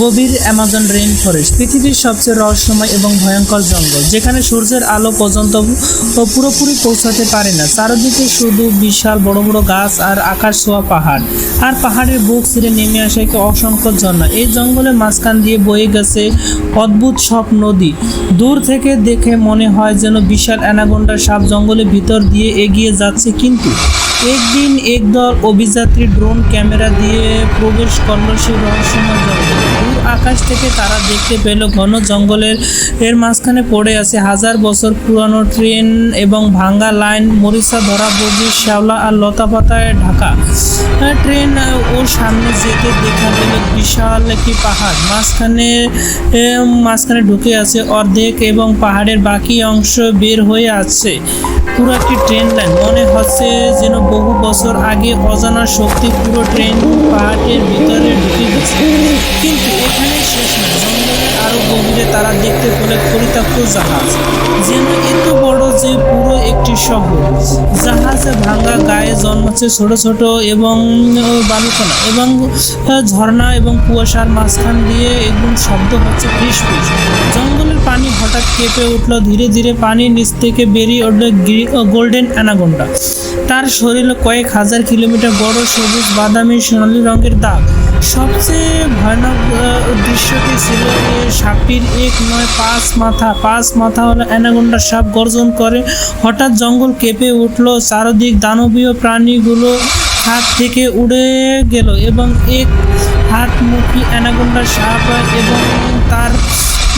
গভীর Amazon rain forest পৃথিবীর সবচেয়ে রহস্যময় এবং ভয়ঙ্কর জঙ্গল, যেখানে সূর্যের আলো পর্যন্ত পুরোপুরি পৌঁছাতে পারে না। চারদিকে শুধু বিশাল বড় বড় গাছ আর আকাশ ছোঁয়া পাহাড়, আর পাহাড়ের বুক ছিঁড়ে নেমে আসে অসংখ্য ঝর্ণা। এই জঙ্গলের মাঝখান দিয়ে বয়ে গেছে অদ্ভুত সব নদী। দূর থেকে দেখে মনে হয় যেন বিশাল অ্যানাকোন্ডা সাপ জঙ্গলের ভিতর দিয়ে এগিয়ে যাচ্ছে। কিন্তু একদিন একদল অভিযাত্রী ড্রোন ক্যামেরা দিয়ে প্রবেশ করল সেই রহস্যময় জঙ্গল। দূর আকাশ থেকে তারা দেখতে পেল ঘন জঙ্গলের মাঝখানে পড়ে আছে হাজার বছর পুরানো ট্রেন এবং ভাঙা লাইন, মরিচা ধরা বগি, শ্যাওলা আর লতা পাতায় ঢাকা ট্রেন। ওর সামনে যেতে দেখা গেল বিশাল একটি পাহাড় মাঝখানে ঢুকে আছে অর্ধেক এবং পাহাড়ের বাকি অংশ বের হয়ে আছে। পুরো একটি ট্রেন লাইন, মনে হচ্ছে যেন বহু বছর আগে অজানা শক্তি পুরো ট্রেন পাহাড়ের ভিতরে ঢুকে গেছে। কিন্তু এখানে শেষ না, জঙ্গলের আরো গভীরে তারা দেখতে পেল পরিত্যক্ত জাহাজ, যেন এত বড় যে পুরো একটি শহর। জাহাজে ভাঙা গায়ে জন্মাচ্ছে ছোট ছোট এবং বালুকণা এবং ঝর্ণা এবং কুয়াশার মাঝখান দিয়ে একদম শব্দ হচ্ছে ফিস ফিস। জঙ্গলের পানি হঠাৎ কেঁপে উঠল, ধীরে ধীরে পানির নিচ থেকে বেরিয়ে উঠল গোল্ডেন অ্যানাকোন্ডা। তার শরীরে কয়েক হাজার কিলোমিটার বড় সবুজ বাদামি সোনালী রঙের দাগ। সবচেয়ে ভয়ানক দৃশ্যটি ছিল সাপটির এক নয় পাঁচ মাথা হলো অ্যানাকোন্ডা সাপ গর্জন করে হঠাৎ জঙ্গল কেঁপে উঠল। চারদিক দানবীয় প্রাণীগুলো হাত থেকে উড়ে গেল এবং এক হাতমুখী অ্যানাকোন্ডা সাপ এবং তার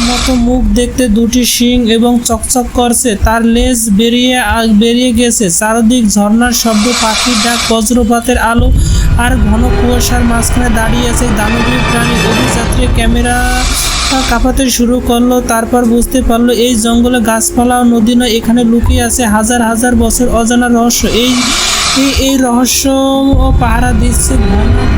মতো মুখ দেখতে, দুটি শিং এবং চকচক করছে, তার লেজ বেরিয়ে গেছে। চারদিক ঝর্ণার শব্দ, পাখির ডাক, বজ্রপাতের আলো আর ঘন কুয়াশার মাঝখানে দাঁড়িয়ে আছে দানবীয় প্রাণী। অভিযাত্রী ক্যামেরা কাঁপাতে শুরু করলো। তারপর বুঝতে পারলো এই জঙ্গলে গাছপালা ও নদী নয়, এখানে লুকিয়ে আছে হাজার হাজার বছর অজানা রহস্য। এই রহস্য পাহারা দিচ্ছে ভয়ানক